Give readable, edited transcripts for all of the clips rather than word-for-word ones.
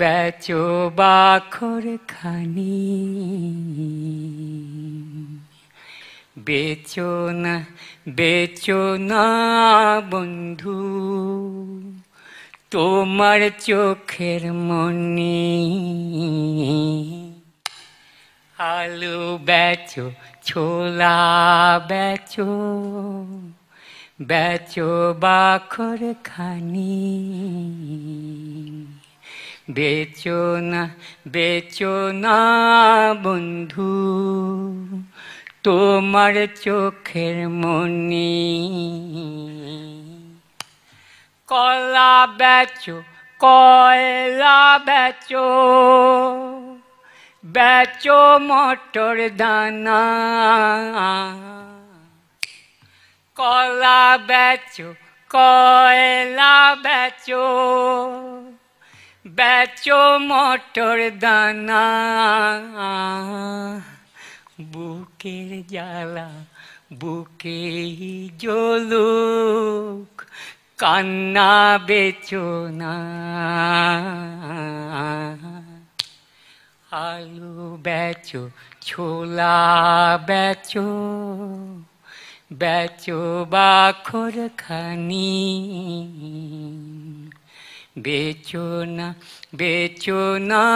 বেচো বাখর খানি, বেচো না বেচো না বন্ধু তোমার চোখের মনি। আলু বেচো, ছোলা বেচো, বেচো বাখর খানি, বেচো না বন্ধু তোমার চোখের মনি। কলা বেচো, কয়লা বেচো, বেচো মটর দানা। কলা বেচো, কয়লা বেচো, বেচো মটর দানা। বুকের জ্বালা বুকে জ্বলুক, কান্না বেচো না। আলু বেচো, ছোলা বেচো, বেচো বাখর খানি, বেচো না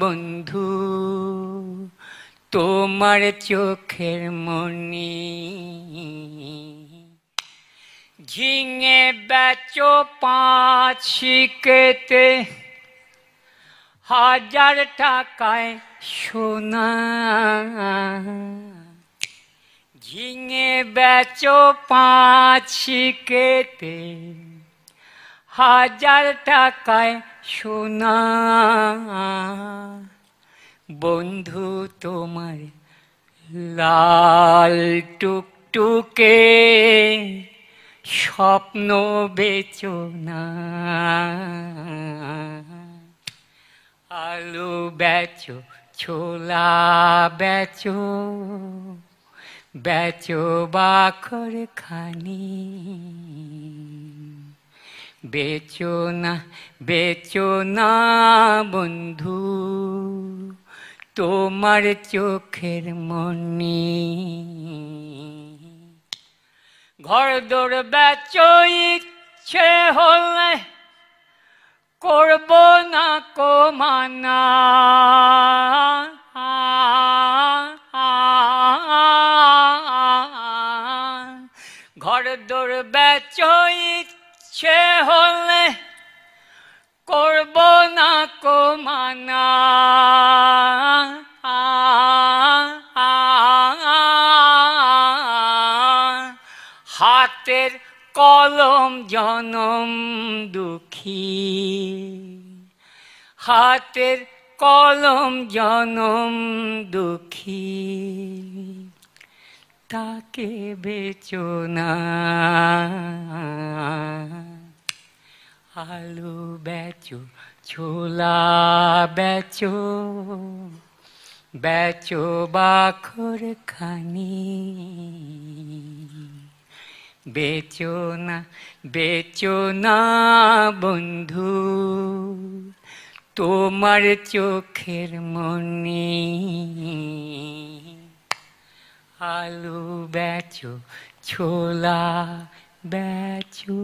বন্ধু তোমার চোখের মনি। ঝিঙে বেচো 5 শিকেতে, 1000 টাকায় সোনা। ঝিঙে বেচো 5 শিকেতে, 1000 টাকায় সোনা। বন্ধু তোমার লাল টুকটুকে স্বপ্ন বেচো না। আলু বেচো, ছোলা বেচো, বেচো বাখর খানি, বেচো না বন্ধু তোমার চোখের মনি। ঘরদোর বেচো, ইচ্ছে হলে করব না কো মানা। ঘরদোর বেচো, ইচ্ছে হলে করব না কো মানা। হাতের কলম জনম দুঃখী, হাতের কলম জনম দুঃখী, তাকে বেচো না। আলু বেচো, ছোলা বেচো, বেচো বাখর খানি, বেচো না বন্ধু তোমার চোখের মনি। আলু বেচো, ছোলা বেচো।